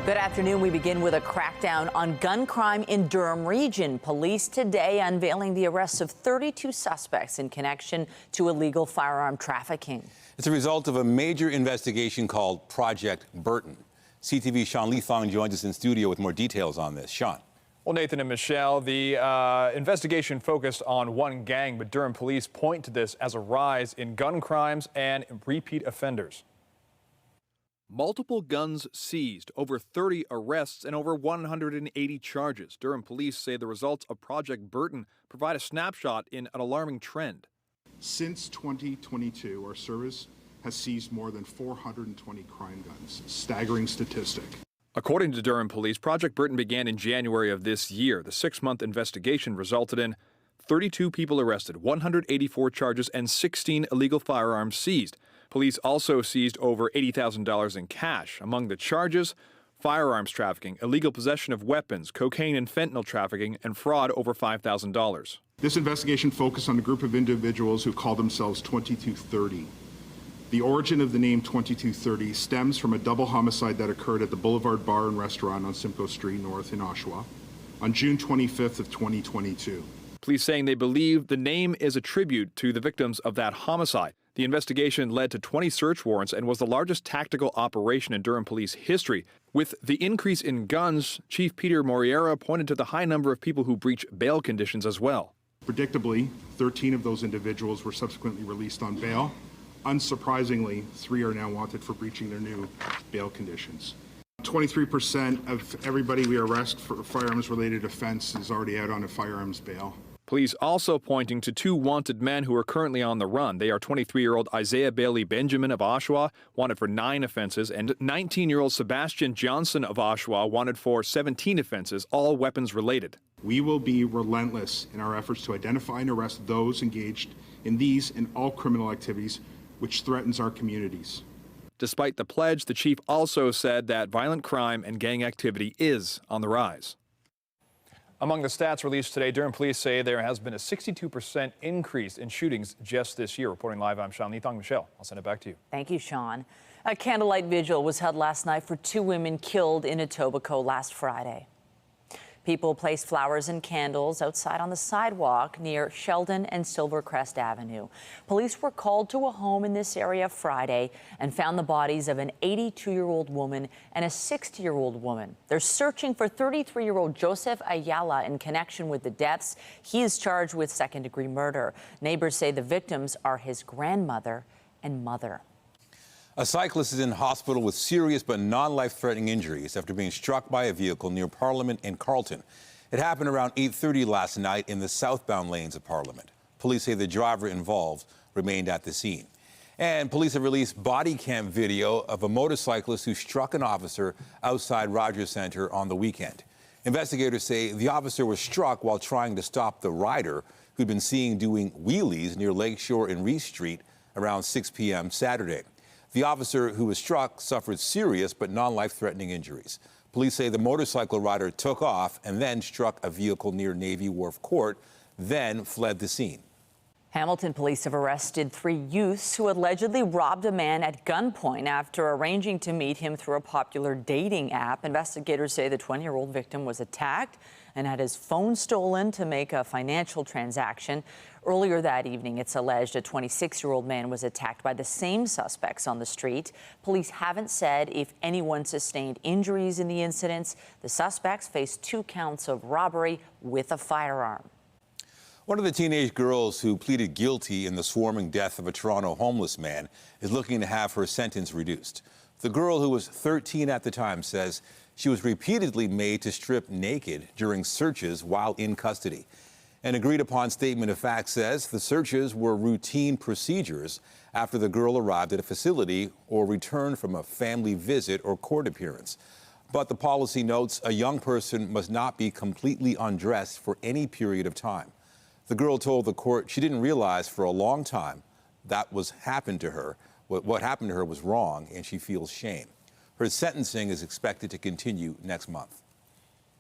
Good afternoon. We begin with a crackdown on gun crime in Durham Region. Police today unveiling the arrests of 32 suspects in connection to illegal firearm trafficking. It's a result of a major investigation called Project Burton. CTV's Sean Lethong joins us in studio with more details on this. Sean. Well, Nathan and Michelle, the investigation focused on one gang, but Durham police point to this as a rise in gun crimes and repeat offenders. Multiple guns seized, over 30 arrests, and over 180 charges. Durham police say the results of Project Burton provide a snapshot in an alarming trend. Since 2022, our service has seized more than 420 crime guns, a staggering statistic. According to Durham police, Project Burton began in January of this year. The 6-month investigation resulted in 32 people arrested, 184 charges, and 16 illegal firearms seized. Police also seized over $80,000 in cash. Among the charges, firearms trafficking, illegal possession of weapons, cocaine and fentanyl trafficking, and fraud over $5,000. This investigation focused on a group of individuals who call themselves 2230. The origin of the name 2230 stems from a double homicide that occurred at the Boulevard Bar and Restaurant on Simcoe Street North in Oshawa on June 25th of 2022. Police saying they believe the name is a tribute to the victims of that homicide. The investigation led to 20 search warrants and was the largest tactical operation in Durham police history. With the increase in guns, Chief Peter Moreira pointed to the high number of people who breach bail conditions as well. Predictably, 13 of those individuals were subsequently released on bail. Unsurprisingly, 3 are now wanted for breaching their new bail conditions. 23% of everybody we arrest for a firearms-related offense is already out on a firearms bail. Police also pointing to 2 wanted men who are currently on the run. They are 23-year-old Isaiah Bailey Benjamin of Oshawa, wanted for 9 offenses, and 19-year-old Sebastian Johnson of Oshawa, wanted for 17 offenses, all weapons-related. We will be relentless in our efforts to identify and arrest those engaged in these and all criminal activities which threatens our communities. Despite the pledge, the chief also said that violent crime and gang activity is on the rise. Among the stats released today, Durham police say there has been a 62% increase in shootings just this year. Reporting live, I'm Sean Lethong. Michelle, I'll send it back to you. Thank you, Sean. A candlelight vigil was held last night for 2 women killed in Etobicoke last Friday. People placed flowers and candles outside on the sidewalk near Sheldon and Silvercrest Avenue. Police were called to a home in this area Friday and found the bodies of an 82-year-old woman and a 60-year-old woman. They're searching for 33-year-old Joseph Ayala in connection with the deaths. He is charged with second-degree murder. Neighbors say the victims are his grandmother and mother. A cyclist is in hospital with serious but non-life-threatening injuries after being struck by a vehicle near Parliament and Carlton. It happened around 8:30 last night in the southbound lanes of Parliament. Police say the driver involved remained at the scene. And police have released body cam video of a motorcyclist who struck an officer outside Rogers Centre on the weekend. Investigators say the officer was struck while trying to stop the rider who'd been seen doing wheelies near Lakeshore and Reese Street around 6 p.m. Saturday. The officer who was struck suffered serious but non-life-threatening injuries. Police say the motorcycle rider took off and then struck a vehicle near Navy Wharf Court, then fled the scene. Hamilton police have arrested 3 youths who allegedly robbed a man at gunpoint after arranging to meet him through a popular dating app. Investigators say the 20-year-old victim was attacked and had his phone stolen to make a financial transaction. Earlier that evening, it's alleged a 26-year-old man was attacked by the same suspects on the street. Police haven't said if anyone sustained injuries in the incidents. The suspects face 2 counts of robbery with a firearm. One of the teenage girls who pleaded guilty in the swarming death of a Toronto homeless man is looking to have her sentence reduced. The girl, who was 13 at the time, says she was repeatedly made to strip naked during searches while in custody. An agreed-upon statement of facts says the searches were routine procedures after the girl arrived at a facility or returned from a family visit or court appearance. But the policy notes a young person must not be completely undressed for any period of time. The girl told the court she didn't realize for a long time that what happened to her was wrong, and she feels shame. Her sentencing is expected to continue next month.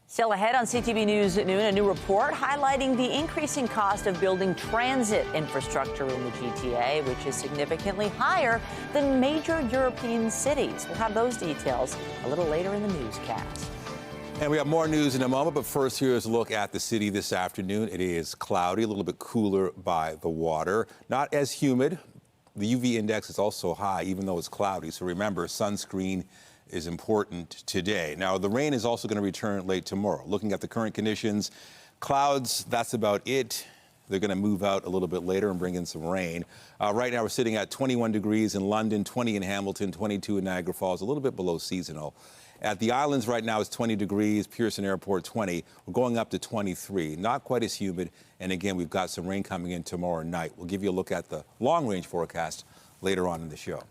Still ahead on CTV News at noon, a new report highlighting the increasing cost of building transit infrastructure in the GTA, which is significantly higher than major European cities. We'll have those details a little later in the newscast. And we have more news in a moment, but first here's a look at the city this afternoon. It is cloudy, a little bit cooler by the water, not as humid. The UV index is also high, even though it's cloudy. So remember, sunscreen is important today. Now, the rain is also going to return late tomorrow. Looking at the current conditions, clouds, that's about it. They're going to move out a little bit later and bring in some rain. Right now, we're sitting at 21 degrees in London, 20 in Hamilton, 22 in Niagara Falls, a little bit below seasonal. At the islands right now, it's 20 degrees, Pearson Airport 20. We're going up to 23. Not quite as humid. And again, we've got some rain coming in tomorrow night. We'll give you a look at the long-range forecast later on in the show.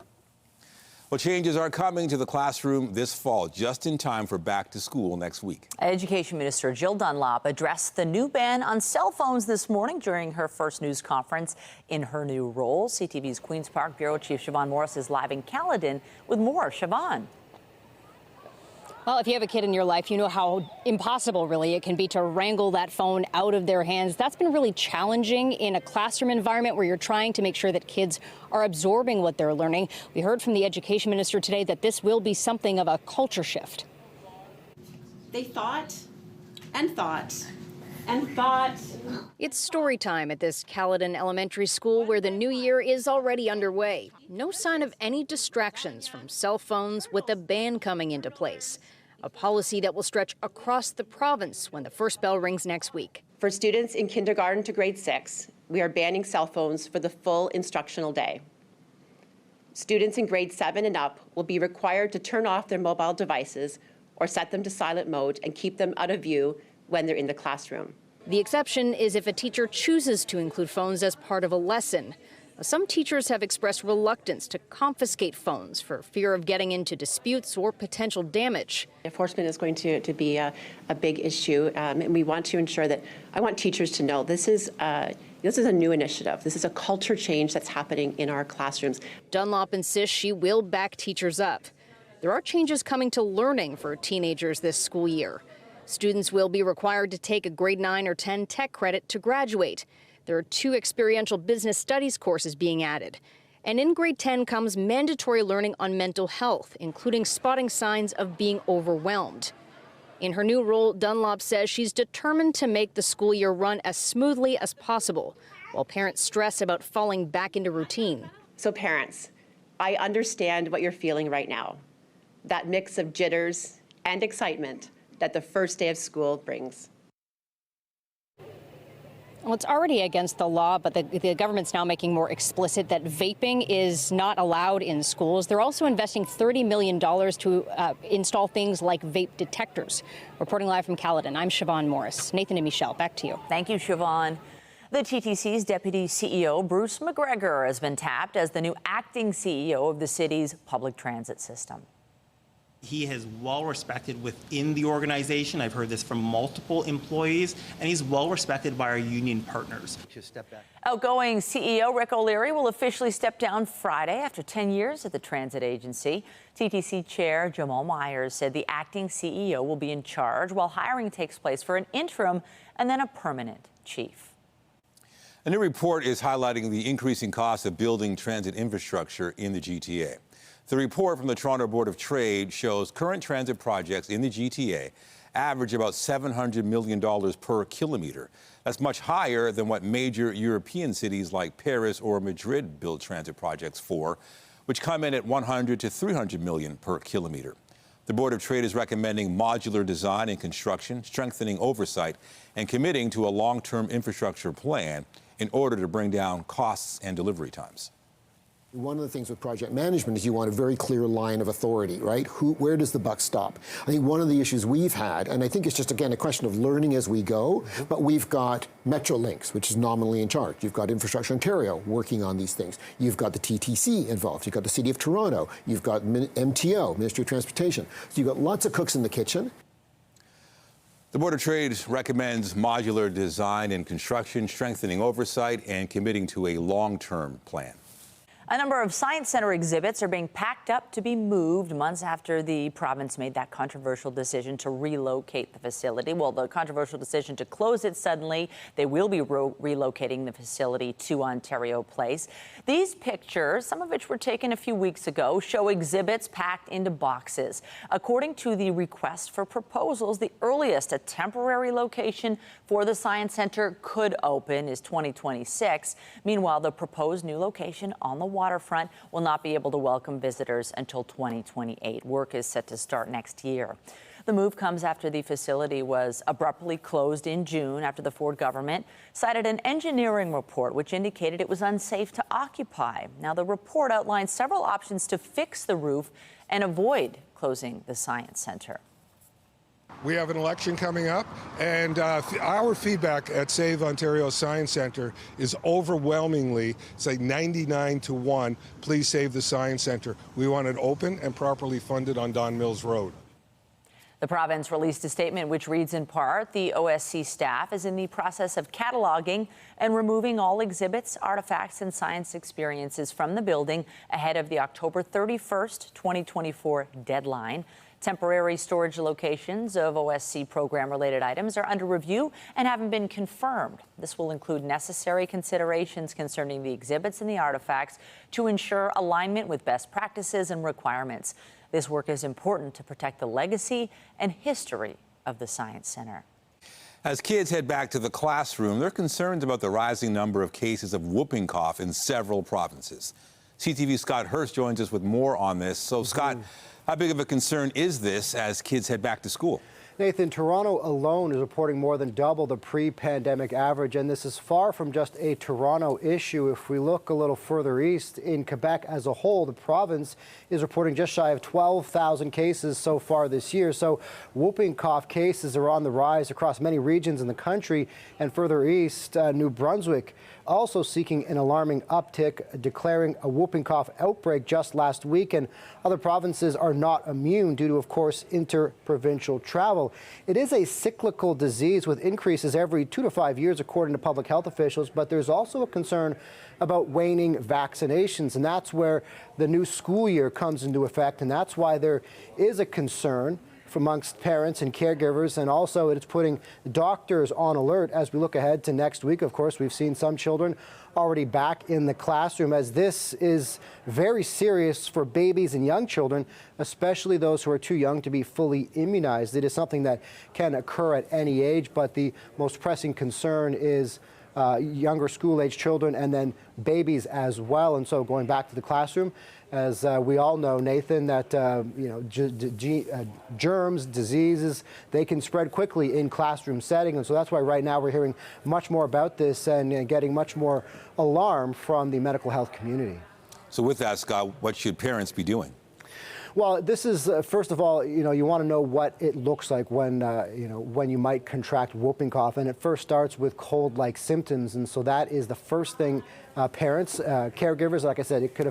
Well, changes are coming to the classroom this fall, just in time for back to school next week. Education Minister Jill Dunlop addressed the new ban on cell phones this morning during her first news conference in her new role. CTV's Queen's Park Bureau Chief Siobhan Morris is live in Caledon with more. Siobhan. Well, if you have a kid in your life, you know how impossible, really, it can be to wrangle that phone out of their hands. That's been really challenging in a classroom environment where you're trying to make sure that kids are absorbing what they're learning. We heard from the education minister today that this will be something of a culture shift. They thought and thought and thought. It's story time at this Caledon Elementary School where the new year is already underway. No sign of any distractions from cell phones with the ban coming into place. A policy that will stretch across the province when the first bell rings next week. For students in kindergarten to grade 6, we are banning cell phones for the full instructional day. Students in grade 7 and up will be required to turn off their mobile devices or set them to silent mode and keep them out of view when they're in the classroom. The exception is if a teacher chooses to include phones as part of a lesson. Some teachers have expressed reluctance to confiscate phones for fear of getting into disputes or potential damage. Enforcement is going to be a big issue, and we want to ensure that, I want teachers to know this is a new initiative. This is a culture change that's happening in our classrooms. Dunlop insists she will back teachers up. There are changes coming to learning for teenagers this school year. Students will be required to take a grade 9 or 10 tech credit to graduate. There are 2 experiential business studies courses being added. And in grade 10 comes mandatory learning on mental health, including spotting signs of being overwhelmed. In her new role, Dunlop says she's determined to make the school year run as smoothly as possible, while parents stress about falling back into routine. So parents, I understand what you're feeling right now. That mix of jitters and excitement that the first day of school brings. Well, it's already against the law, but the government's now making more explicit that vaping is not allowed in schools. They're also investing $30 million to install things like vape detectors. Reporting live from Caledon, I'm Siobhan Morris. Nathan and Michelle, back to you. Thank you, Siobhan. The TTC's Deputy CEO, Bruce McGregor, has been tapped as the new acting CEO of the city's public transit system. He is well respected within the organization. I've heard this from multiple employees, and he's well respected by our union partners. Outgoing CEO Rick O'Leary will officially step down Friday after 10 years at the transit agency. TTC Chair Jamal Myers said the acting CEO will be in charge while hiring takes place for an interim and then a permanent chief. A new report is highlighting the increasing cost of building transit infrastructure in the GTA. The report from the Toronto Board of Trade shows current transit projects in the GTA average about $700 million per kilometer. That's much higher than what major European cities like Paris or Madrid build transit projects for, which come in at $100 to $300 million per kilometer. The Board of Trade is recommending modular design and construction, strengthening oversight, and committing to a long-term infrastructure plan in order to bring down costs and delivery times. One of the things with project management is you want a very clear line of authority, right? Where does the buck stop? I think one of the issues we've had, and I think it's just, again, a question of learning as we go, but we've got Metrolinx, which is nominally in charge. You've got Infrastructure Ontario working on these things. You've got the TTC involved. You've got the City of Toronto. You've got MTO, Ministry of Transportation. So you've got lots of cooks in the kitchen. The Board of Trade recommends modular design and construction, strengthening oversight, and committing to a long-term plan. A number of Science Centre exhibits are being packed up to be moved months after the province made that controversial decision to relocate the facility. Well, the controversial decision to close it suddenly. They will be relocating the facility to Ontario Place. These pictures, some of which were taken a few weeks ago, show exhibits packed into boxes. According to the request for proposals, the earliest a temporary location for the Science Centre could open is 2026. Meanwhile, the proposed new location on the waterfront will not be able to welcome visitors until 2028. Work is set to start next year. The move comes after the facility was abruptly closed in June after the Ford government cited an engineering report which indicated it was unsafe to occupy. Now, the report outlines several options to fix the roof and avoid closing the Science Centre. We have an election coming up, and our feedback at Save Ontario Science Centre is overwhelmingly, say 99-1, please save the Science Centre. We want it open and properly funded on Don Mills Road. The province released a statement which reads in part, the OSC staff is in the process of cataloging and removing all exhibits, artifacts, and science experiences from the building ahead of the October 31st, 2024 deadline. Temporary storage locations of OSC program-related items are under review and haven't been confirmed. This will include necessary considerations concerning the exhibits and the artifacts to ensure alignment with best practices and requirements. This work is important to protect the legacy and history of the Science Centre. As kids head back to the classroom, they're concerned about the rising number of cases of whooping cough in several provinces. CTV's Scott Hurst joins us with more on this. So, Scott, how big of a concern is this as kids head back to school? Nathan, Toronto alone is reporting more than double the pre-pandemic average, and this is far from just a Toronto issue. If we look a little further east, in Quebec as a whole, the province is reporting just shy of 12,000 cases so far this year. So whooping cough cases are on the rise across many regions in the country, and further east, New Brunswick also seeking an alarming uptick, declaring a whooping cough outbreak just last week, and other provinces are not immune due to, of course, inter-provincial travel. It is a cyclical disease with increases every 2 to 5 years, according to public health officials, but there's also a concern about waning vaccinations, and that's where the new school year comes into effect, and that's why there is a concern amongst parents and caregivers, and also it's putting doctors on alert as we look ahead to next week. Of course, we've seen some children already back in the classroom, as this is very serious for babies and young children, especially those who are too young to be fully immunized. It is something that can occur at any age, but the most pressing concern is younger school-age children and then babies as well. And so going back to the classroom, as we all know, Nathan, that germs, diseases, they can spread quickly in classroom setting. And so that's why right now we're hearing much more about this and getting much more alarm from the medical health community. So with that, Scott, what should parents be doing? Well, this is, first of all, you want to know what it looks like when, when you might contract whooping cough. And it first starts with cold-like symptoms. And so that is the first thing parents, caregivers, like I said, it could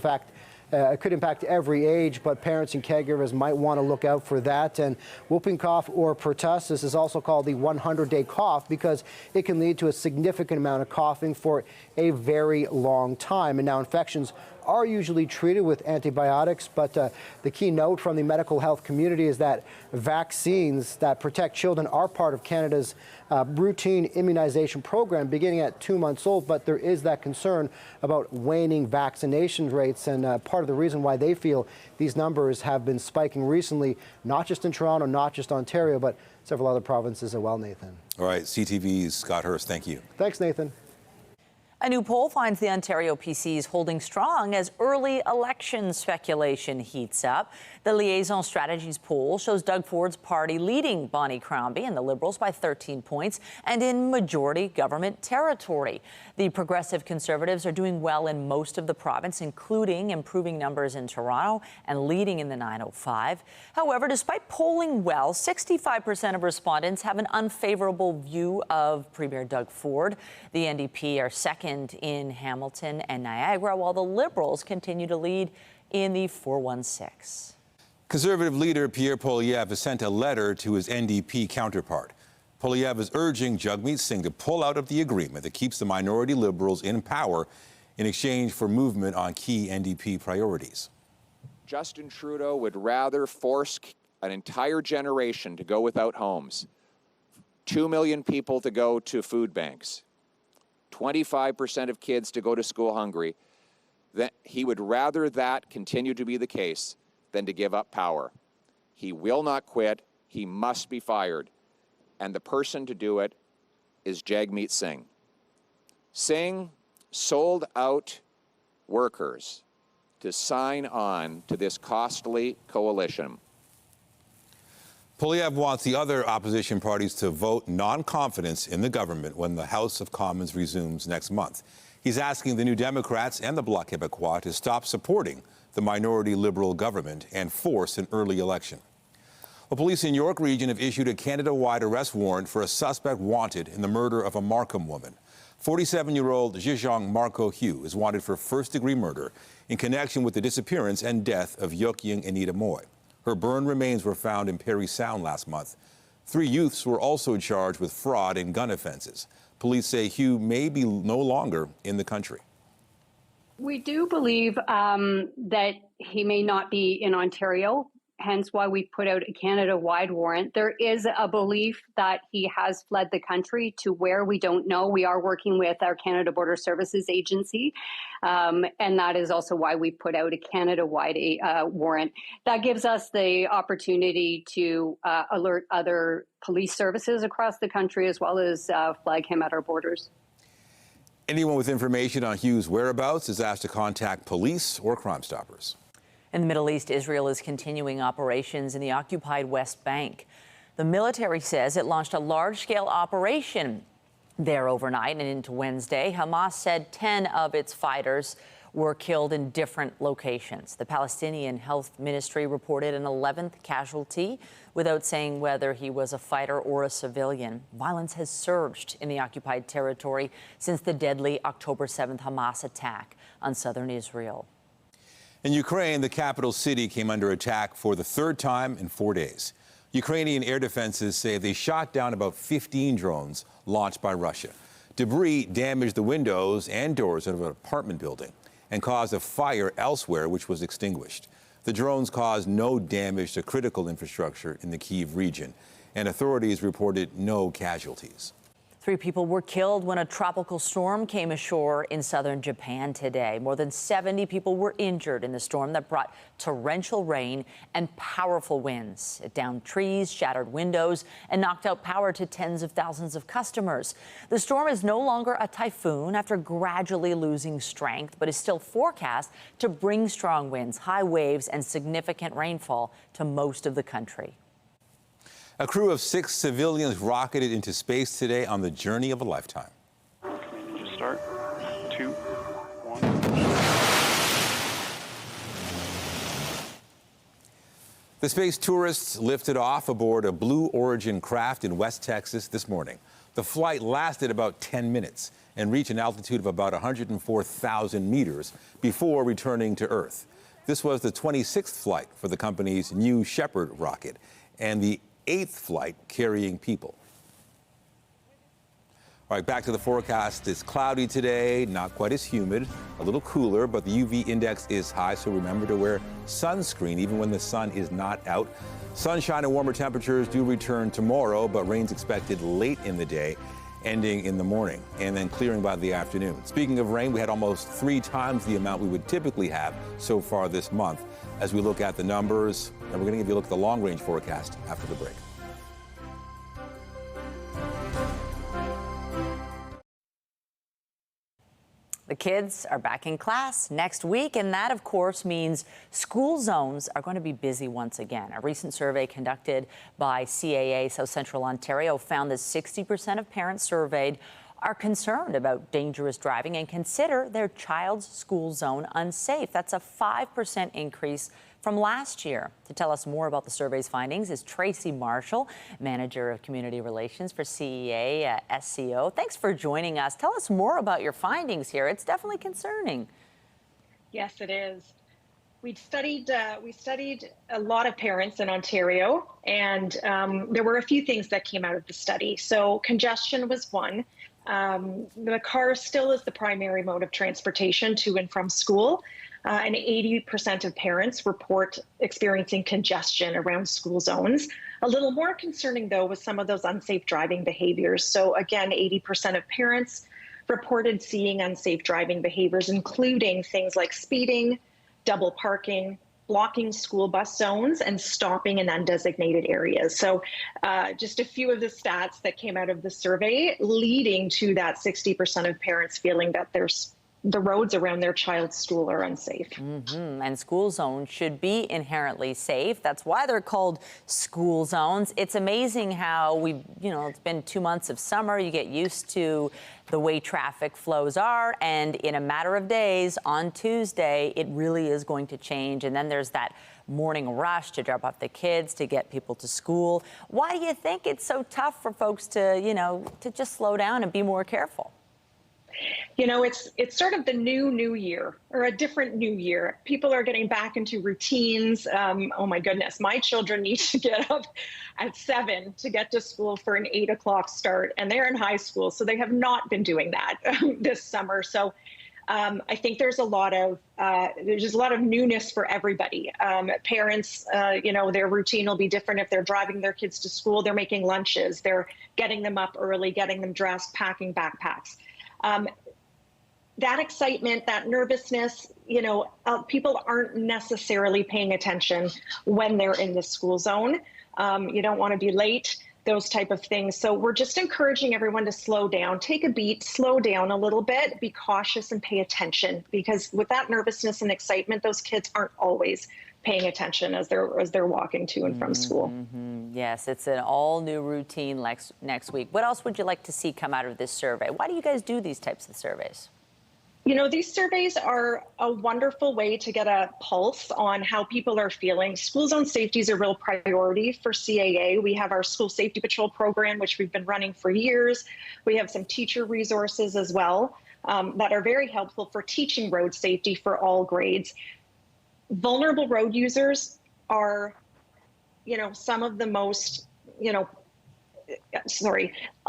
impact every age, but parents and caregivers might want to look out for that. And whooping cough, or pertussis, is also called the 100-day cough because it can lead to a significant amount of coughing for a very long time. And now infections are usually treated with antibiotics, but the key note from the medical health community is that vaccines that protect children are part of Canada's routine immunization program beginning at 2 months old, but there is that concern about waning vaccination rates, and part of the reason why they feel these numbers have been spiking recently, not just in Toronto, not just Ontario, but several other provinces as well, Nathan. All right, CTV's Scott Hurst, thank you. Thanks, Nathan. A new poll finds the Ontario PCs holding strong as early election speculation heats up. The Liaison Strategies poll shows Doug Ford's party leading Bonnie Crombie and the Liberals by 13 points and in majority government territory. The Progressive Conservatives are doing well in most of the province, including improving numbers in Toronto and leading in the 905. However, despite polling well, 65% of respondents have an unfavorable view of Premier Doug Ford. The NDP are second in Hamilton and Niagara, while the Liberals continue to lead in the 416. Conservative leader Pierre Poilievre has sent a letter to his NDP counterpart. Poilievre is urging Jagmeet Singh to pull out of the agreement that keeps the minority Liberals in power in exchange for movement on key NDP priorities. Justin Trudeau would rather force an entire generation to go without homes, 2 million people to go to food banks, 25% of kids to go to school hungry. That he would rather that continue to be the case than to give up power. He will not quit. He must be fired. And the person to do it is Jagmeet Singh. Singh sold out workers to sign on to this costly coalition. Poilievre wants the other opposition parties to vote non-confidence in the government when the House of Commons resumes next month. He's asking the New Democrats and the Bloc Québécois to stop supporting the minority Liberal government and force an early election. Well, police in York Region have issued a Canada-wide arrest warrant for a suspect wanted in the murder of a Markham woman. 47-year-old Zhejiang Marco Hugh is wanted for first-degree murder in connection with the disappearance and death of Yokyung Anita Moy. Her burned remains were found in Parry Sound last month. 3 youths were also charged with fraud and gun offenses. Police say Hugh may be no longer in the country. We do believe that he may not be in Ontario, hence why we put out a Canada-wide warrant. There is a belief that he has fled the country to where we don't know. We are working with our Canada Border Services Agency, and that is also why we put out a Canada-wide warrant. That gives us the opportunity to alert other police services across the country, as well as flag him at our borders. Anyone with information on Hugh's whereabouts is asked to contact police or Crime Stoppers. In the Middle East, Israel is continuing operations in the occupied West Bank. The military says it launched a large-scale operation there overnight and into Wednesday. Hamas said 10 of its fighters were killed in different locations. The Palestinian Health Ministry reported an 11th casualty without saying whether he was a fighter or a civilian. Violence has surged in the occupied territory since the deadly October 7th Hamas attack on southern Israel. In Ukraine, the capital city came under attack for the 3rd time in 4 days. Ukrainian air defenses say they shot down about 15 drones launched by Russia. Debris damaged the windows and doors of an apartment building and caused a fire elsewhere, which was extinguished. The drones caused no damage to critical infrastructure in the Kyiv region, and authorities reported no casualties. 3 people were killed when a tropical storm came ashore in southern Japan today. More than 70 people were injured in the storm that brought torrential rain and powerful winds. It downed trees, shattered windows, and knocked out power to tens of thousands of customers. The storm is no longer a typhoon after gradually losing strength, but is still forecast to bring strong winds, high waves, and significant rainfall to most of the country. A crew of 6 civilians rocketed into space today on the journey of a lifetime. Just start. 2, 1. The space tourists lifted off aboard a Blue Origin craft in West Texas this morning. The flight lasted about 10 minutes and reached an altitude of about 104,000 meters before returning to Earth. This was the 26th flight for the company's New Shepard rocket and the 8th flight carrying people. All right, back to the forecast. It's cloudy today, not quite as humid, a little cooler, but the UV index is high, so remember to wear sunscreen even when the sun is not out. Sunshine and warmer temperatures do return tomorrow, but rain's expected late in the day, ending in the morning, and then clearing by the afternoon. Speaking of rain, we had almost 3 times the amount we would typically have so far this month. As we look at the numbers, and we're going to give you a look at the long-range forecast after the break. The kids are back in class next week, and that, of course, means school zones are going to be busy once again. A recent survey conducted by CAA South Central Ontario found that 60% of parents surveyed are concerned about dangerous driving and consider their child's school zone unsafe. That's a 5% increase from last year. To tell us more about the survey's findings is Tracy Marshall, Manager of Community Relations for CEA SCO. Thanks for joining us. Tell us more about your findings here. It's definitely concerning. Yes, it is. We studied a lot of parents in Ontario, and there were a few things that came out of the study. So congestion was one. The car still is the primary mode of transportation to and from school. And 80% of parents report experiencing congestion around school zones. A little more concerning, though, was some of those unsafe driving behaviors. So again, 80% of parents reported seeing unsafe driving behaviors, including things like speeding, double parking, blocking school bus zones, and stopping in undesignated areas. So just a few of the stats that came out of the survey, leading to that 60% of parents feeling that the roads around their child's school are unsafe. And school zones should be inherently safe. That's why they're called school zones. It's amazing how it's been 2 months of summer. You get used to the way traffic flows are, and in a matter of days, on Tuesday, it really is going to change. And then there's that morning rush to drop off the kids, to get people to school. Why do you think it's so tough for folks to just slow down and be more careful? It's sort of the new year, or a different new year. People are getting back into routines. Oh my goodness, my children need to get up at 7 to get to school for an 8 o'clock start, and they're in high school, so they have not been doing that this summer. So I think there's a lot of newness for everybody. Parents, their routine will be different if they're driving their kids to school. They're making lunches. They're getting them up early, getting them dressed, packing backpacks. That excitement, that nervousness, people aren't necessarily paying attention when they're in the school zone. You don't want to be late, those type of things. So we're just encouraging everyone to slow down, take a beat, slow down a little bit, be cautious and pay attention, because with that nervousness and excitement, those kids aren't always paying attention as they're walking to and from school. Yes, it's an all-new routine next week. What else would you like to see come out of this survey? Why do you guys do these types of surveys? These surveys are a wonderful way to get a pulse on how people are feeling. School zone safety is a real priority for CAA. We have our School Safety Patrol program, which we've been running for years. We have some teacher resources as well that are very helpful for teaching road safety for all grades. Vulnerable road users are, some of the most, a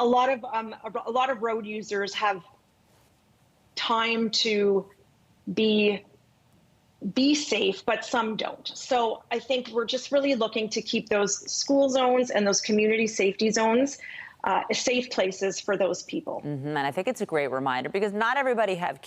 lot of road users have time to be safe, but some don't. So I think we're just really looking to keep those school zones and those community safety zones safe places for those people. And I think it's a great reminder, because not everybody has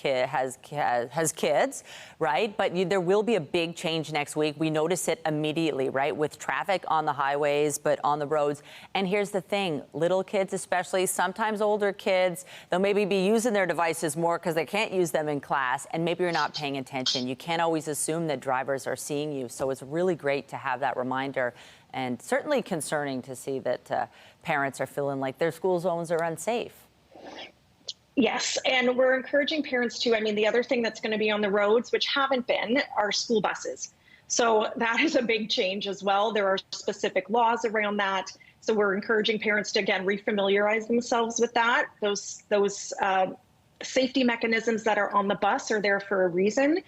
kids, right? But there will be a big change next week. We notice it immediately, right? With traffic on the highways, but on the roads. And here's the thing, little kids especially, sometimes older kids, they'll maybe be using their devices more because they can't use them in class, and maybe you're not paying attention. You can't always assume that drivers are seeing you. So it's really great to have that reminder, and certainly concerning to see that parents are feeling like their school zones are unsafe. Yes, and we're encouraging parents to, the other thing that's going to be on the roads, which haven't been, are school buses. So that is a big change as well. There are specific laws around that. So we're encouraging parents to, again, refamiliarize themselves with that. Those safety mechanisms that are on the bus are there for a reason.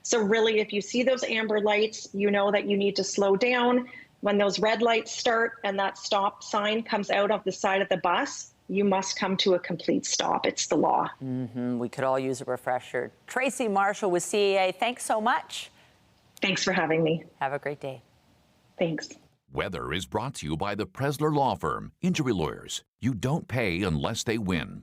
So really, if you see those amber lights, you know that you need to slow down. When those red lights start and that stop sign comes out of the side of the bus, you must come to a complete stop. It's the law. We could all use a refresher. Tracy Marshall with CAA, thanks so much. Thanks for having me. Have a great day. Thanks. Weather is brought to you by the Presler Law Firm. Injury lawyers. You don't pay unless they win.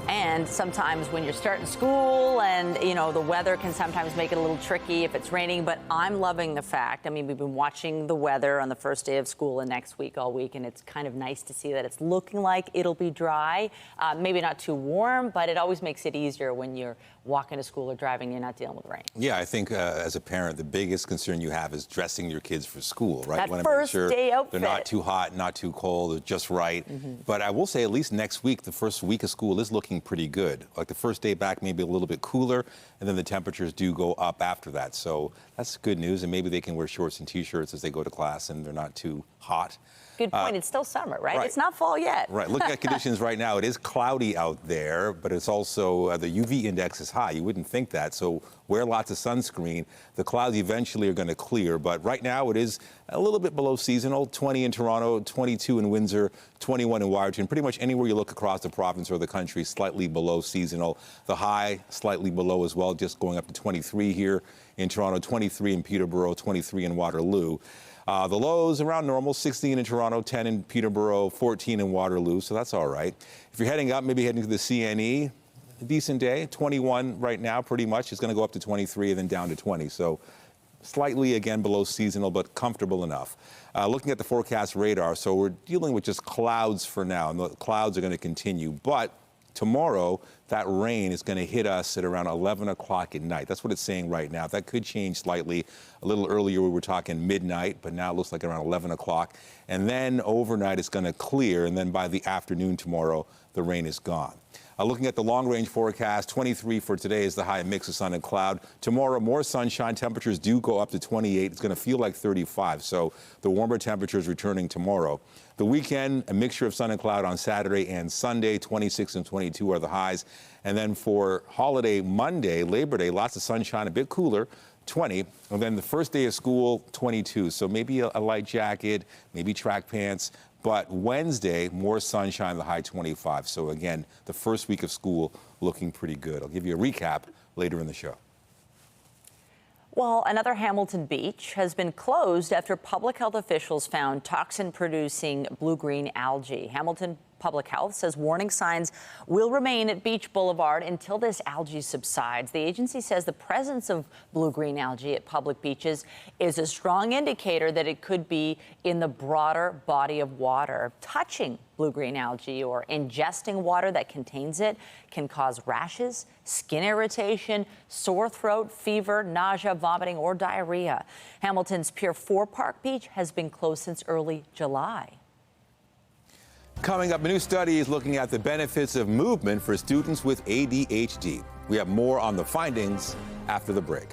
And sometimes when you're starting school and, the weather can sometimes make it a little tricky if it's raining. But I'm loving the fact, we've been watching the weather on the first day of school and next week all week. And it's kind of nice to see that it's looking like it'll be dry. Maybe not too warm, but it always makes it easier when you're walking to school or driving, you're not dealing with rain. Yeah, I think as a parent, the biggest concern you have is dressing your kids for school, right? That You want first to make sure day outfit. They're not too hot, not too cold, they're just right. But I will say, at least next week, the first week of school is looking pretty good. Like the first day back, maybe a little bit cooler, and then the temperatures do go up after that. So that's good news, and maybe they can wear shorts and T-shirts as they go to class, and they're not too hot. Good point. It's still summer, right? It's not fall yet. Right. Looking at conditions right now, it is cloudy out there, but it's also the UV index is high. You wouldn't think that. So wear lots of sunscreen. The clouds eventually are going to clear, but right now it is a little bit below seasonal. 20 in Toronto, 22 in Windsor, 21 in Waterton. Pretty much anywhere you look across the province or the country, slightly below seasonal. The high slightly below as well, just going up to 23 here in Toronto, 23 in Peterborough, 23 in Waterloo. The lows around normal, 16 in Toronto, 10 in Peterborough, 14 in Waterloo, so that's all right. If you're heading up, maybe heading to the CNE, a decent day, 21 right now pretty much. It's going to go up to 23 and then down to 20, so slightly, again, below seasonal, but comfortable enough. Looking at the forecast radar, so we're dealing with just clouds for now, and the clouds are going to continue, but tomorrow, that rain is going to hit us at around 11 o'clock at night. That's what it's saying right now. That could change slightly. A little earlier, we were talking midnight, but now it looks like around 11 o'clock. And then overnight, it's going to clear, and then by the afternoon tomorrow, the rain is gone. Looking at the long-range forecast, 23 for today is the high mix of sun and cloud. Tomorrow, more sunshine. Temperatures do go up to 28. It's going to feel like 35, so the warmer temperatures returning tomorrow. The weekend, a mixture of sun and cloud on Saturday and Sunday. 26 and 22 are the highs. And then for holiday Monday, Labor Day, lots of sunshine, a bit cooler, 20. And then the first day of school, 22. So maybe a light jacket, maybe track pants. But Wednesday, more sunshine, the high 25. So again, the first week of school looking pretty good. I'll give you a recap later in the show. Well, another Hamilton beach has been closed after public health officials found toxin-producing blue-green algae. Hamilton Public Health says warning signs will remain at Beach Boulevard until this algae subsides. The agency says the presence of blue-green algae at public beaches is a strong indicator that it could be in the broader body of water. Touching blue-green algae or ingesting water that contains it can cause rashes, skin irritation, sore throat, fever, nausea, vomiting, or diarrhea. Hamilton's Pier 4 Park Beach has been closed since early July. Coming up, a new study is looking at the benefits of movement for students with ADHD. We have more on the findings after the break.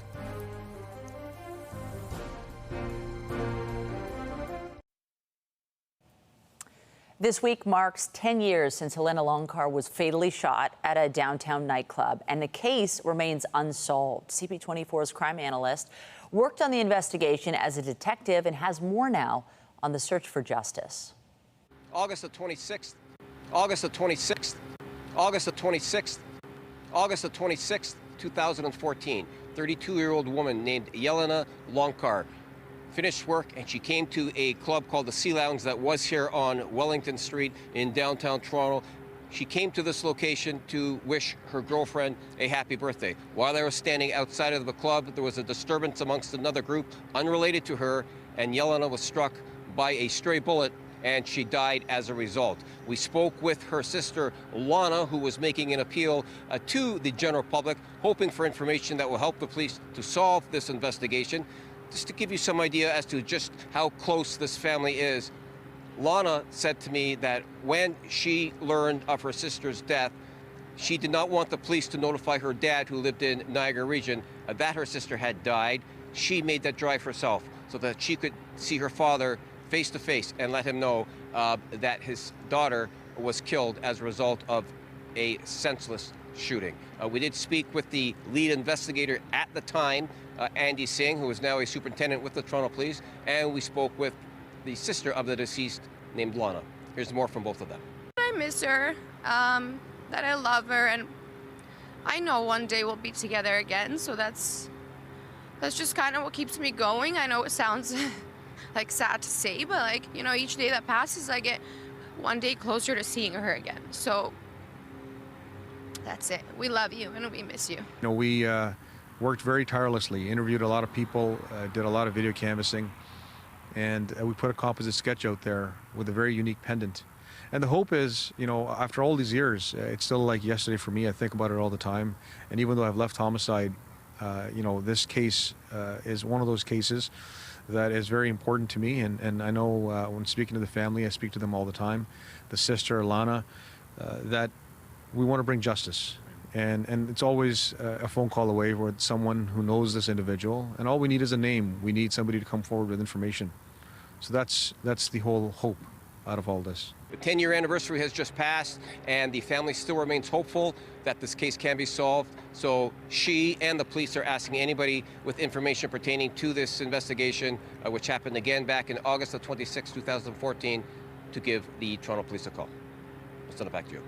This week marks 10 years since Helena Longcar was fatally shot at a downtown nightclub, and the case remains unsolved. CP24's crime analyst worked on the investigation as a detective and has more now on the search for justice. August the 26th, August the 26th, August the 26th, August the 26th, 2014. 32-year-old woman named Helena Longcar finished work and she came to a club called the Sea Lounge that was here on Wellington Street in downtown Toronto. She came to this location to wish her girlfriend a happy birthday. While they were standing outside of the club, there was a disturbance amongst another group unrelated to her, and Helena was struck by a stray bullet and she died as a result. We spoke with her sister, Lana, who was making an appeal to the general public, hoping for information that will help the police to solve this investigation. Just to give you some idea as to just how close this family is, Lana said to me that when she learned of her sister's death, she did not want the police to notify her dad, who lived in Niagara Region, that her sister had died. She made that drive herself so that she could see her father face to face and let him know that his daughter was killed as a result of a senseless shooting. We did speak with the lead investigator at the time, Andy Singh, who is now a superintendent with the Toronto Police, and we spoke with the sister of the deceased named Lana. Here's more from both of them. I miss her, that I love her, and I know one day we'll be together again, so that's just kind of what keeps me going. I know it sounds like sad to say, but like, you know, each day that passes, I get one day closer to seeing her again. So that's it. We love you and we miss you. You know, we worked very tirelessly, interviewed a lot of people, did a lot of video canvassing, and we put a composite sketch out there with a very unique pendant. And the hope is, you know, after all these years, it's still like yesterday for me. I think about it all the time. And even though I've left homicide, you know, this case is one of those cases that is very important to me, and I know when speaking to the family, I speak to them all the time, the sister, Lana, that we want to bring justice. And it's always a phone call away with someone who knows this individual, and all we need is a name. We need somebody to come forward with information. So that's the whole hope. out of all this. The 10-year anniversary has just passed, and the family still remains hopeful that this case can be solved. So she and the police are asking anybody with information pertaining to this investigation, which happened again back in August of 26, 2014, to give the Toronto Police a call. I'll send it back to you.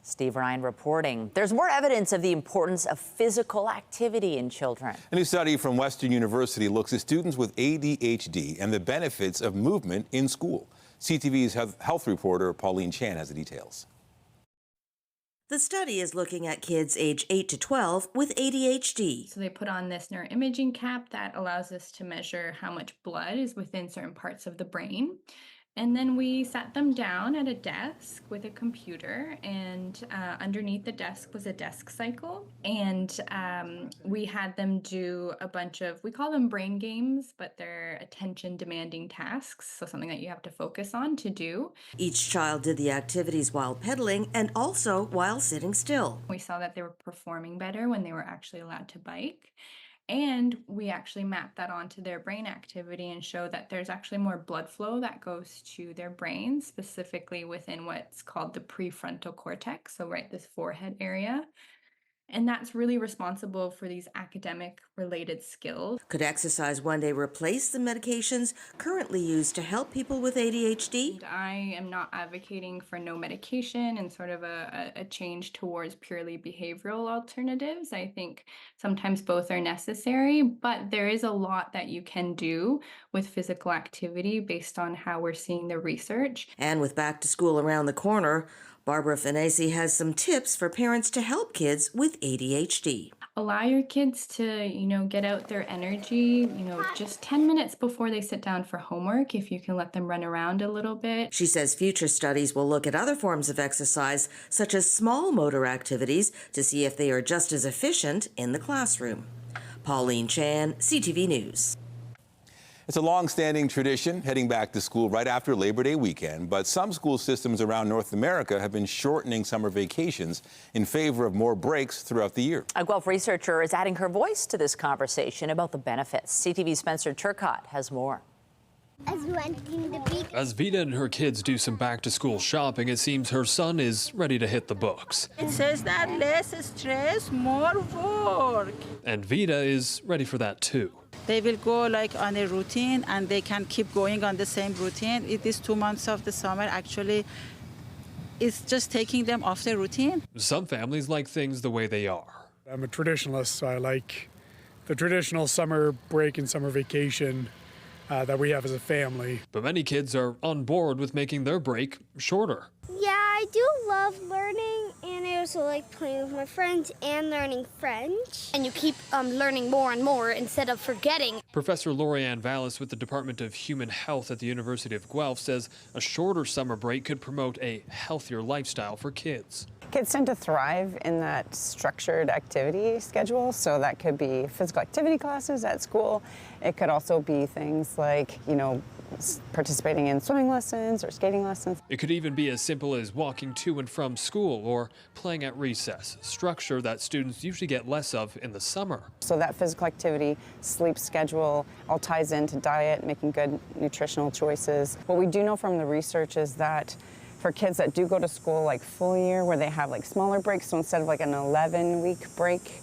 Steve Ryan reporting. There's more evidence of the importance of physical activity in children. A new study from Western University looks at students with ADHD and the benefits of movement in school. CTV's health reporter Pauline Chan has the details. The study is looking at kids age 8 to 12 with ADHD. So they put on this neuroimaging cap that allows us to measure how much blood is within certain parts of the brain. And then we sat them down at a desk with a computer, and underneath the desk was a desk cycle. And we had them do a bunch of, we call them brain games, but they're attention demanding tasks. So something that you have to focus on to do. Each child did the activities while pedaling and also while sitting still. We saw that they were performing better when they were actually allowed to bike. And we actually mapped that onto their brain activity and show that there's actually more blood flow that goes to their brain, specifically within what's called the prefrontal cortex, so right this forehead area. And that's really responsible for these academic-related skills. Could exercise one day replace the medications currently used to help people with ADHD? And I am not advocating for no medication and sort of a change towards purely behavioral alternatives. I think sometimes both are necessary, but there is a lot that you can do with physical activity based on how we're seeing the research. And with back to school around the corner, Barbara Finesi has some tips for parents to help kids with ADHD. Allow your kids to, get out their energy, just 10 minutes before they sit down for homework, if you can let them run around a little bit. She says future studies will look at other forms of exercise, such as small motor activities, to see if they are just as efficient in the classroom. Pauline Chan, CTV News. It's a long-standing tradition heading back to school right after Labor Day weekend, but some school systems around North America have been shortening summer vacations in favor of more breaks throughout the year. A Guelph researcher is adding her voice to this conversation about the benefits. CTV's Spencer Turcott has more. As Vida and her kids do some back-to-school shopping, it seems her son is ready to hit the books. It says that less stress, more work. And Vida is ready for that too. They will go on a routine and they can keep going on the same routine. It is 2 months of the summer. Actually, it's just taking them off the routine. Some families like things the way they are. I'm a traditionalist, so I like the traditional summer break and summer vacation that we have as a family. But many kids are on board with making their break shorter. Yeah, I do love learning, and I also like playing with my friends and learning French. And you keep learning more and more instead of forgetting. Professor Lorianne Vallis with the Department of Human Health at the University of Guelph says a shorter summer break could promote a healthier lifestyle for kids. Kids tend to thrive in that structured activity schedule, so that could be physical activity classes at school. It could also be things like, participating in swimming lessons or skating lessons. It could even be as simple as walking to and from school or playing at recess, structure that students usually get less of in the summer. So that physical activity, sleep schedule, all ties into diet, making good nutritional choices. What we do know from the research is that for kids that do go to school full year, where they have smaller breaks, so instead of an 11-week break,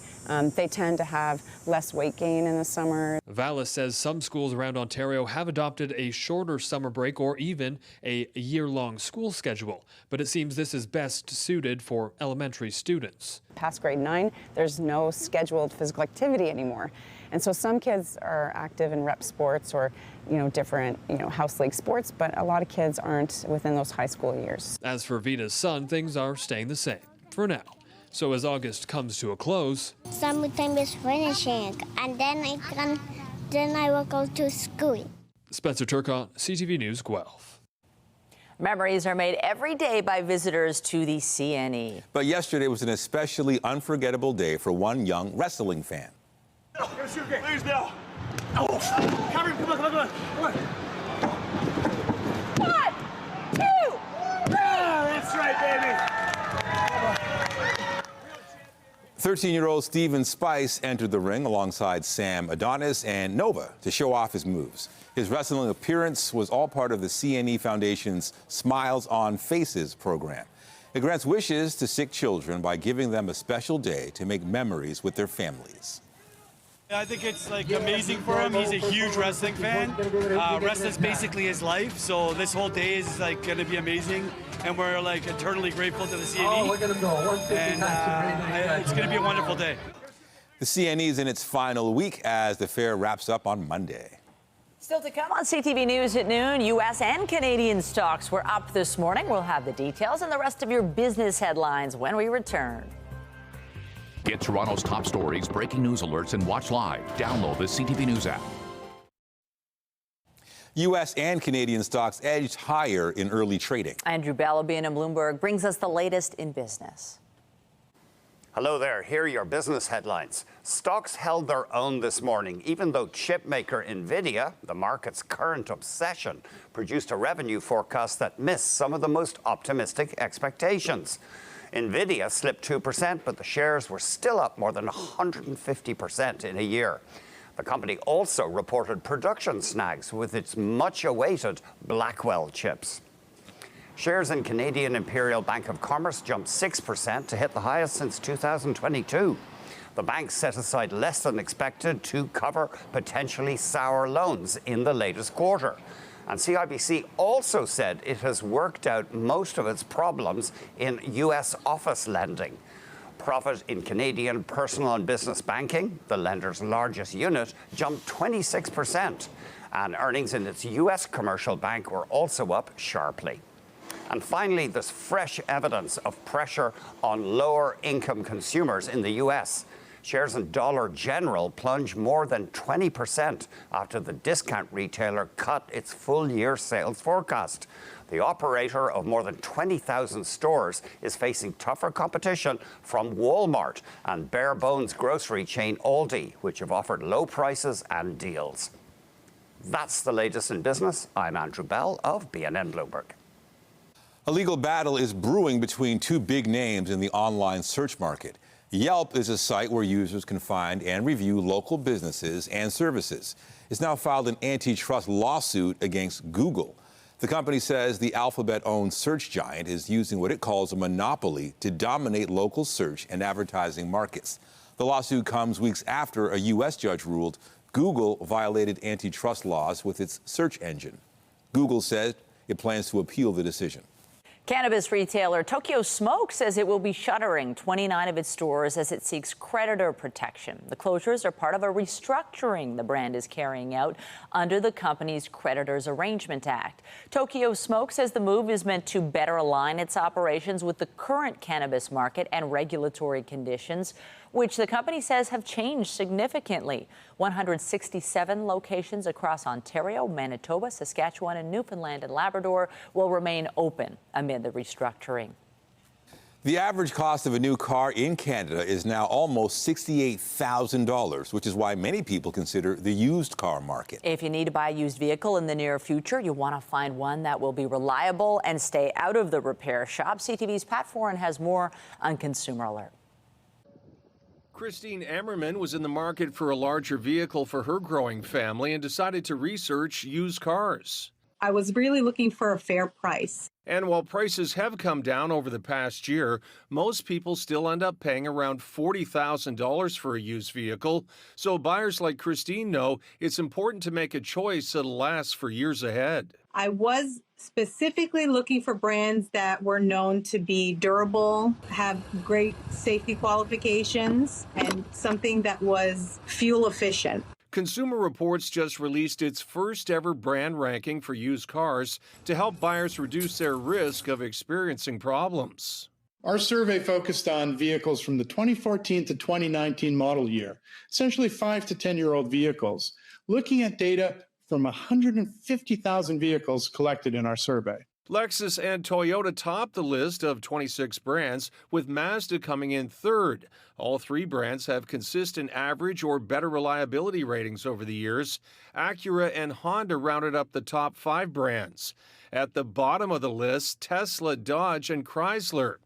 they tend to have less weight gain in the summer. Vallis says some schools around Ontario have adopted a shorter summer break or even a year-long school schedule, but it seems this is best suited for elementary students. Past grade 9, there's no scheduled physical activity anymore. And so some kids are active in rep sports or, different, house league sports, but a lot of kids aren't within those high school years. As for Vita's son, things are staying the same for now. So as August comes to a close, summertime is finishing, and then I will go to school. Spencer Turcott, CTV News, Guelph. Memories are made every day by visitors to the CNE. But yesterday was an especially unforgettable day for one young wrestling fan. Please, no. Oh. Come on. 1, 2. Yeah, that's right, baby. 13-year-old Steven Spice entered the ring alongside Sam Adonis and Nova to show off his moves. His wrestling appearance was all part of the CNE Foundation's Smiles on Faces program. It grants wishes to sick children by giving them a special day to make memories with their families. I think it's amazing for him. He's a huge wrestling fan. Wrestling's basically his life, so this whole day is going to be amazing, and we're eternally grateful to the CNE. And it's going to be a wonderful day. The CNE is in its final week as the fair wraps up on Monday. Still to come on CTV News at noon, U.S. and Canadian stocks were up this morning. We'll have the details and the rest of your business headlines when we return. Get Toronto's top stories, breaking news alerts, and watch live. Download the CTV News app. U.S. and Canadian stocks edged higher in early trading. Andrew Bell of BNN Bloomberg brings us the latest in business. Hello there. Here are your business headlines. Stocks held their own this morning, even though chip maker NVIDIA, the market's current obsession, produced a revenue forecast that missed some of the most optimistic expectations. NVIDIA slipped 2%, but the shares were still up more than 150% in a year. The company also reported production snags with its much-awaited Blackwell chips. Shares in Canadian Imperial Bank of Commerce jumped 6% to hit the highest since 2022. The bank set aside less than expected to cover potentially sour loans in the latest quarter. And CIBC also said it has worked out most of its problems in U.S. office lending. Profit in Canadian personal and business banking, the lender's largest unit, jumped 26%. And earnings in its U.S. commercial bank were also up sharply. And finally, there's fresh evidence of pressure on lower-income consumers in the U.S. Shares in Dollar General plunged more than 20% after the discount retailer cut its full-year sales forecast. The operator of more than 20,000 stores is facing tougher competition from Walmart and bare-bones grocery chain Aldi, which have offered low prices and deals. That's the latest in business. I'm Andrew Bell of BNN Bloomberg. A legal battle is brewing between two big names in the online search market. Yelp is a site where users can find and review local businesses and services. It's now filed an antitrust lawsuit against Google. The company says the Alphabet-owned search giant is using what it calls a monopoly to dominate local search and advertising markets. The lawsuit comes weeks after a U.S. judge ruled Google violated antitrust laws with its search engine. Google said it plans to appeal the decision. Cannabis retailer Tokyo Smoke says it will be shuttering 29 of its stores as it seeks creditor protection. The closures are part of a restructuring the brand is carrying out under the company's Creditors Arrangement Act. Tokyo Smoke says the move is meant to better align its operations with the current cannabis market and regulatory conditions, which the company says have changed significantly. 167 locations across Ontario, Manitoba, Saskatchewan, and Newfoundland and Labrador will remain open amid the restructuring. The average cost of a new car in Canada is now almost $68,000, which is why many people consider the used car market. If you need to buy a used vehicle in the near future, you want to find one that will be reliable and stay out of the repair shop. CTV's Pat Foran has more on Consumer Alert. Christine Emmerman was in the market for a larger vehicle for her growing family and decided to research used cars. I was really looking for a fair price. And while prices have come down over the past year, most people still end up paying around $40,000 for a used vehicle. So buyers like Christine know it's important to make a choice that'll last for years ahead. I was specifically looking for brands that were known to be durable, have great safety qualifications, and something that was fuel efficient. Consumer Reports just released its first ever brand ranking for used cars to help buyers reduce their risk of experiencing problems. Our survey focused on vehicles from the 2014 to 2019 model year, essentially 5 to 10-year-old vehicles, looking at data from 150,000 vehicles collected in our survey. Lexus and Toyota topped the list of 26 brands, with Mazda coming in third. All three brands have consistent average or better reliability ratings over the years. Acura and Honda rounded up the top 5 brands. At the bottom of the list, Tesla, Dodge, and Chrysler.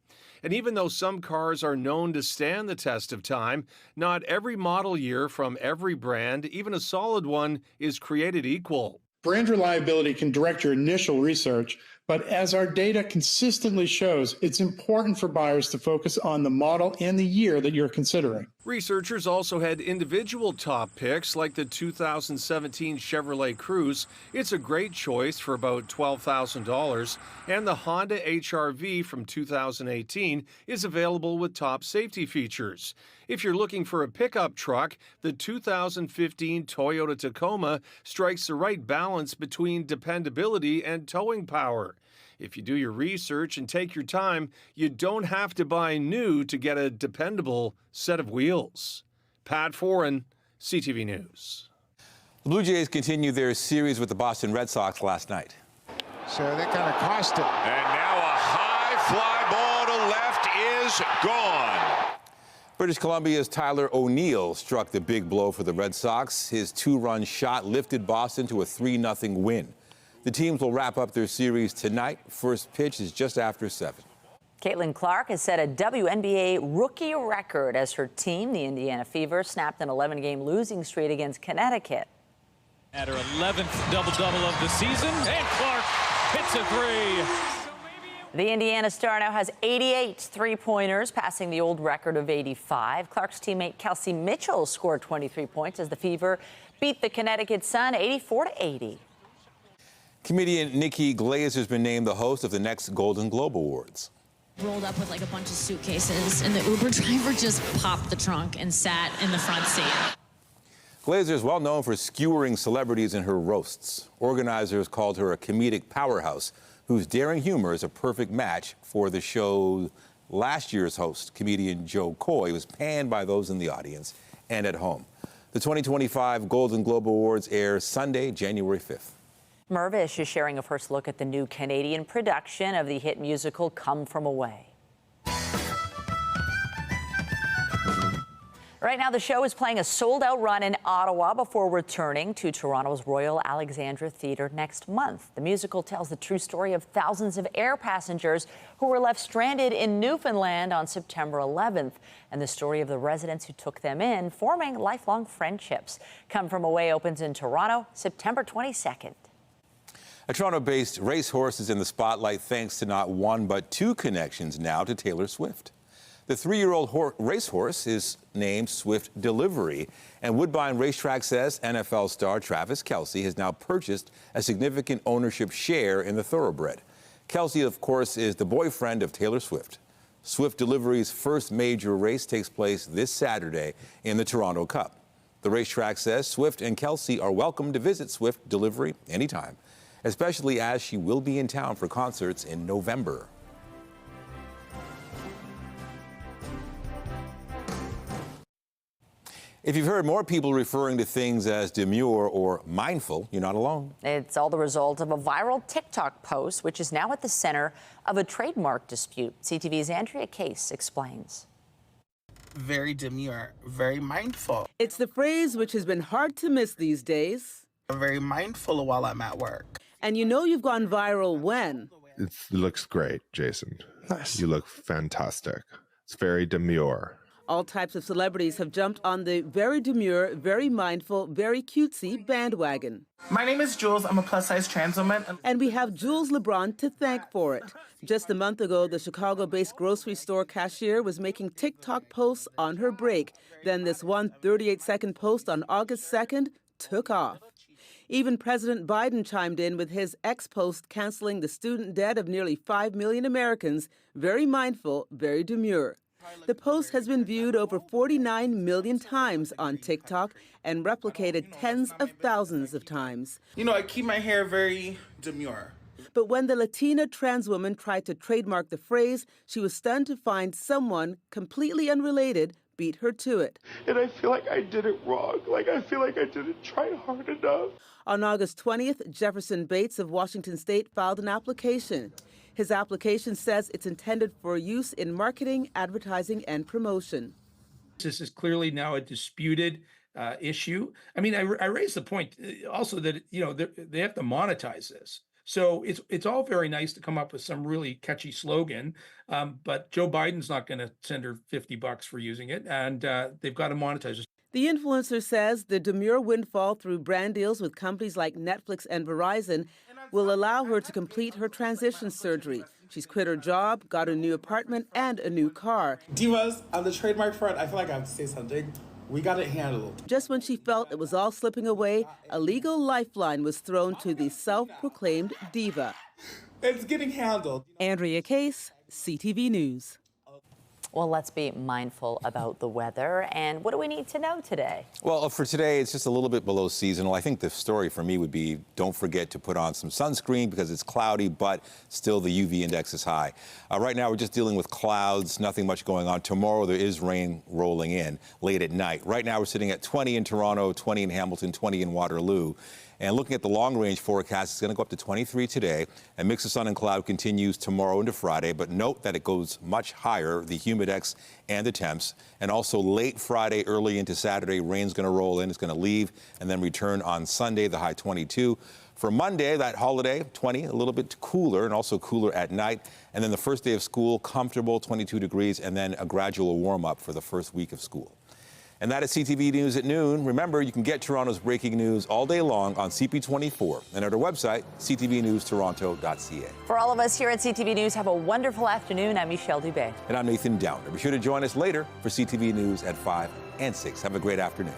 And even though some cars are known to stand the test of time, not every model year from every brand, even a solid one, is created equal. Brand reliability can direct your initial research, but as our data consistently shows, it's important for buyers to focus on the model and the year that you're considering. Researchers also had individual top picks like the 2017 Chevrolet Cruze. It's a great choice for about $12,000, and the Honda HR-V from 2018 is available with top safety features. If you're looking for a pickup truck, the 2015 Toyota Tacoma strikes the right balance between dependability and towing power. If you do your research and take your time, you don't have to buy new to get a dependable set of wheels. Pat Foran, CTV News. The Blue Jays continued their series with the Boston Red Sox last night. So they kind of cost it. And now a high fly ball to left is gone. British Columbia's Tyler O'Neill struck the big blow for the Red Sox. His two-run shot lifted Boston to a 3-0 win. The teams will wrap up their series tonight. First pitch is just after 7. Caitlin Clark has set a WNBA rookie record as her team, the Indiana Fever, snapped an 11-game losing streak against Connecticut. At her 11th double-double of the season, and Clark hits a three. The Indiana Star now has 88 three-pointers, passing the old record of 85. Clark's teammate Kelce Mitchell scored 23 points as the Fever beat the Connecticut Sun 84-80. Comedian Nikki Glazer has been named the host of the next Golden Globe Awards. Rolled up with like a bunch of suitcases, and the Uber driver just popped the trunk and sat in the front seat. Glazer is well known for skewering celebrities in her roasts. Organizers called her a comedic powerhouse whose daring humor is a perfect match for the show. Last year's host, comedian Joe Coy, was panned by those in the audience and at home. The 2025 Golden Globe Awards air Sunday, January 5th. Mervish is sharing a first look at the new Canadian production of the hit musical Come From Away. Right now, the show is playing a sold-out run in Ottawa before returning to Toronto's Royal Alexandra Theatre next month. The musical tells the true story of thousands of air passengers who were left stranded in Newfoundland on September 11th, and the story of the residents who took them in, forming lifelong friendships. Come From Away opens in Toronto September 22nd. A Toronto-based racehorse is in the spotlight thanks to not one but two connections now to Taylor Swift. The 3-year-old racehorse is named Swift Delivery, and Woodbine Racetrack says NFL star Travis Kelce has now purchased a significant ownership share in the thoroughbred. Kelce, of course, is the boyfriend of Taylor Swift. Swift Delivery's first major race takes place this Saturday in the Toronto Cup. The racetrack says Swift and Kelce are welcome to visit Swift Delivery anytime, especially as she will be in town for concerts in November. If you've heard more people referring to things as demure or mindful, you're not alone. It's all the result of a viral TikTok post, which is now at the center of a trademark dispute. CTV's Andrea Case explains. Very demure, very mindful. It's the phrase which has been hard to miss these days. I'm very mindful while I'm at work. And you know you've gone viral when? It looks great, Jason. Nice. You look fantastic. It's very demure. All types of celebrities have jumped on the very demure, very mindful, very cutesy bandwagon. My name is Jules. I'm a plus-size trans woman. And we have Jules LeBron to thank for it. Just a month ago, the Chicago-based grocery store cashier was making TikTok posts on her break. Then this one 38-second post on August 2nd took off. Even President Biden chimed in with his X post canceling the student debt of nearly 5 million Americans. Very mindful, very demure. The post has been viewed over 49 million times on TikTok and replicated tens of thousands of times. You know, I keep my hair very demure. But when the Latina trans woman tried to trademark the phrase, she was stunned to find someone completely unrelated beat her to it. And I feel like I did it wrong. I feel like I didn't try hard enough. On August 20th, Jefferson Bates of Washington State filed an application. His application says it's intended for use in marketing, advertising, and promotion. This is clearly now a disputed issue. I mean, I raised the point also that, they have to monetize this. So it's all very nice to come up with some really catchy slogan, but Joe Biden's not going to send her $50 for using it, and they've got to monetize it. The influencer says the Demure windfall through brand deals with companies like Netflix and Verizon will allow her to complete her transition surgery. She's quit her job, got a new apartment, and a new car. Divas, on the trademark front, I feel like I have to say something. We got it handled. Just when she felt it was all slipping away, a legal lifeline was thrown to the self-proclaimed diva. It's getting handled. Andrea Case, CTV News. Well, let's be mindful about the weather. And what do we need to know today? Well, for today, it's just a little bit below seasonal. I think the story for me would be don't forget to put on some sunscreen because it's cloudy, but still the UV index is high. Right now, we're just dealing with clouds, nothing much going on. Tomorrow, there is rain rolling in late at night. Right now, we're sitting at 20 in Toronto, 20 in Hamilton, 20 in Waterloo. And looking at the long-range forecast, it's going to go up to 23 today. A mix of sun and cloud continues tomorrow into Friday, but note that it goes much higher, the humidex and the temps. And also late Friday, early into Saturday, rain's going to roll in. It's going to leave and then return on Sunday, the high 22. For Monday, that holiday, 20, a little bit cooler and also cooler at night. And then the first day of school, comfortable, 22 degrees, and then a gradual warm-up for the first week of school. And that is CTV News at noon. Remember, you can get Toronto's breaking news all day long on CP24 and at our website, ctvnewstoronto.ca. For all of us here at CTV News, have a wonderful afternoon. I'm Michelle Dubé. And I'm Nathan Downer. Be sure to join us later for CTV News at 5 and 6. Have a great afternoon.